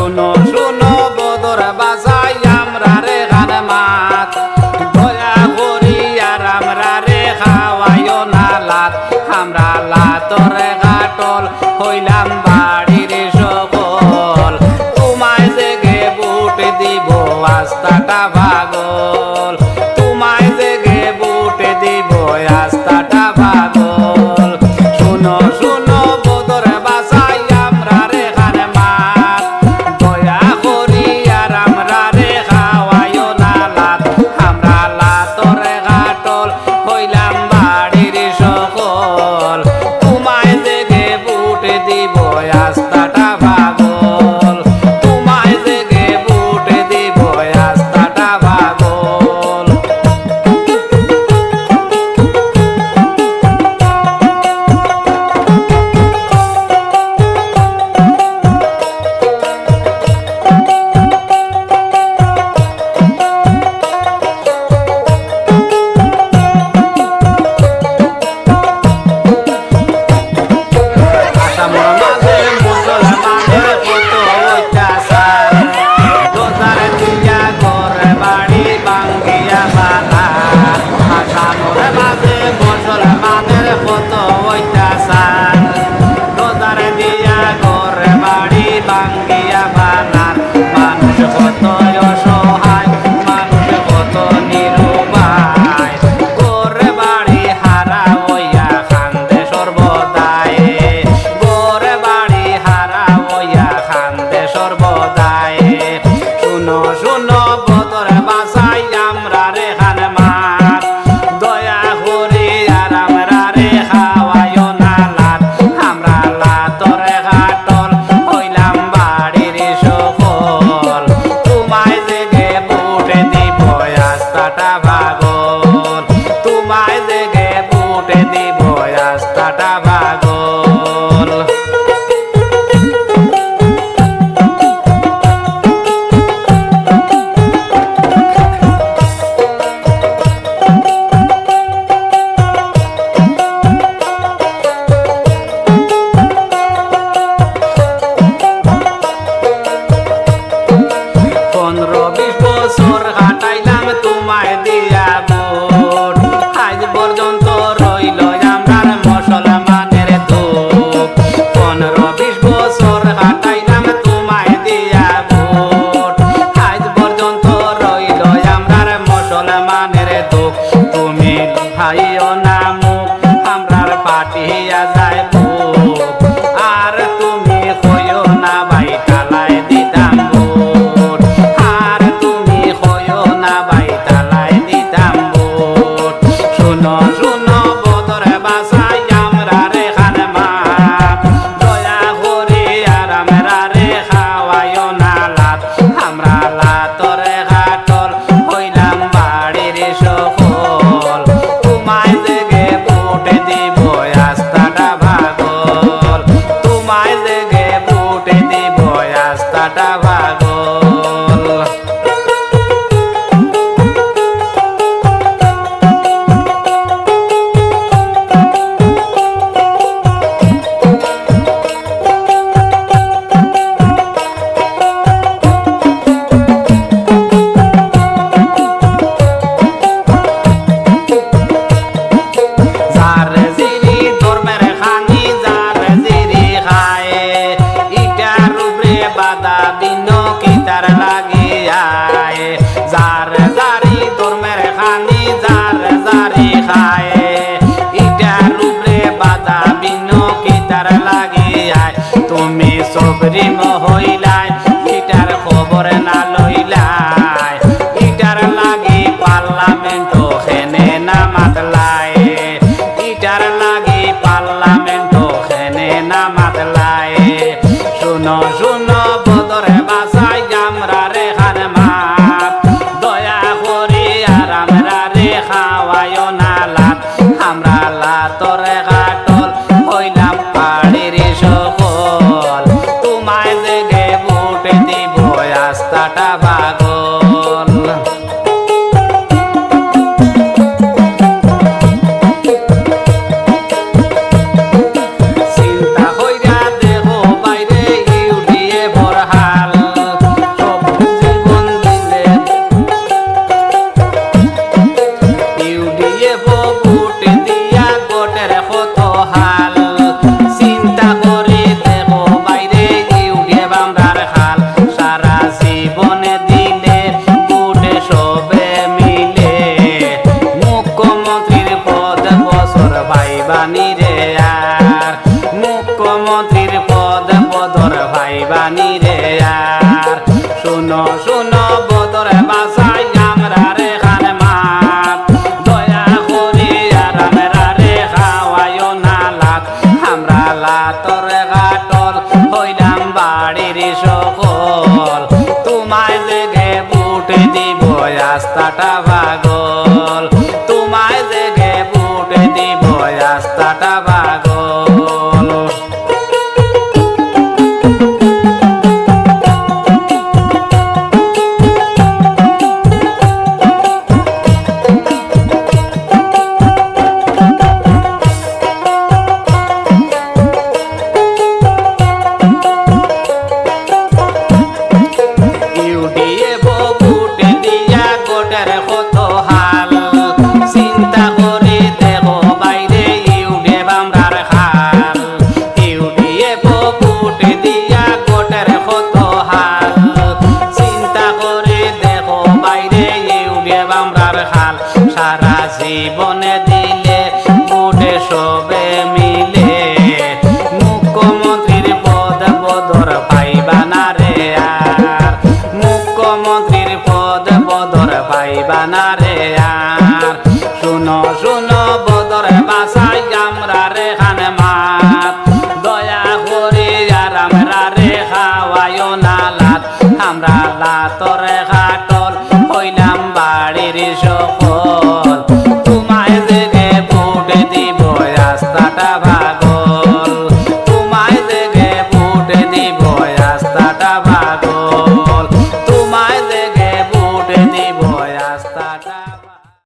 শুনো শুনো বদর বাসাই আমরা রে গান মাত দয়া করি আর আমরা রে খাওয়াইও না লাত আমরা লাতরে ঘাটল হইলাম বাড়ির সকল তোমায় জেগে বুট দিব আস্তাটা পাগল তোমায় জেগে বুট দিব আস্তাটা পাগল শুনো শুনো বদর বাসাই আমরা রে গান মাত দয়া করি আর আমরা রে খাওয়াইও না লাত আমরা লাতরে ঘাটল হইলাম বাড়ির সকল তোমায় জেগে বুট দিব আস্তাটা পাগল তোমায় জেগে বুট দিব আস্তাটা পাগল আসামর মাঝে মুসলমানের কত অত্যাচার রোজার দিয়া ঘরে বাড়ি ভাঙ্গিয়া বানার আসামর মাঝে মুসলমানের কত অত্যাচার রোজার দিয়া ঘরে বাড়ি ভাঙ্গিয়া বানার মানুষ কত অসহায় মানুষ কত নিরুপায় ঘরে বাড়ি হারা হইয়া খান্দে সর্বদায় ঘরে বাড়ি হারা হইয়া খান্দে সর্বদায় শুনো শুনো বদর বাসাই আমরা রে খান মাত দয়া করি আর আমরা রে খাওয়াইও না লাত আমরা লাতরে ঘাটল হইলাম বাড়ির সকল তোমায় জেগে বুট দিব আস্তাটা পাগল তোমায় জেগে বুট দিব আস্তাটা পাগল পনেরো বিশ বছর কাটাইলাম তোমায় দিয়া বুট আজ পর্যন্ত রইল আমরার মুসলমানের দুঃখ পনেরো বিশ বছর কাটাইলাম তোমায় দিয়া বুট আজ পর্যন্ত রইল আমরার মুসলমানের দুঃখ তুমি ভাইও না মুখ আমরার পাঠিয়া যায় বুক আর তুমি কইও না ভাই তালায় দিতাম বুট আর তুমি কইও না ভাই তালায় দিতাম বুট শুনো শুনো বদর বাসাই আমরা রে খান মাত দয়া করি আর আমরা রে খাওয়াইও না লাত আমরা লাতরে ঘাটল হইলাম বাড়ির সকল তোমায় জেগে বুট দিব আস্তাটা পাগল তোমায় জেগে বুট দিব আস্তাটা পাগল যার জিরি ধর্মের খানি যার জিরি খায় ইটার উপরে বাধা বিন কিতার লাগিয়ায় যার জারি ধর্মের খানি যার জারি খায় ইটার উপরে বাধা বিন কিতার লাগিয়ায় তুমি সবরি মহিলায় ইটার খবর না লইলায় ইটার লাগি পার্লামেন্ট খেনে না মাতলায় ইটার লাগি পার্লামেন্ট খেনে না মাতলায় শুনো শুনো বদর বাসাই আমরা রে খান মাত দয়া করি আর আমরা রে খাওয়াইও না লাত আমরা লাতরে ঘাটল হইলাম বাড়ির সকল তোমায় জেগে বুট দিব আস্তাটা পাগল চিন্তা কইরা দেহ বাইরে ইউরিয়ে ভরহাল বানি রে আর শুনো শুনো বদর বাসাই আমরা রে খান মাত দয়া করি আর আমরা রে খাওয়াইও না লাত আমরা লাতর ঘাটল হইলাম বাড়ির সকল তোমায় জেগে বুট দিব রাস্তাটা পাগল তোমায় জেগে বুট দিব রাস্তাটা পাগল সারা জীবনে দিলে বুটে সবে মিলে মুখ্যমন্ত্রীর পদ বদর পাইবা না রে আর মুখ্যমন্ত্রীর পদ বদর পাইবা না রে আর শুনো শুনো বদর বাসাই আমরা রে খান মাত দয়া করি আর আমরা রে খাওয়াইও না লাত আমরা লাতরে ঘাটল হইলাম বাড়ির সকল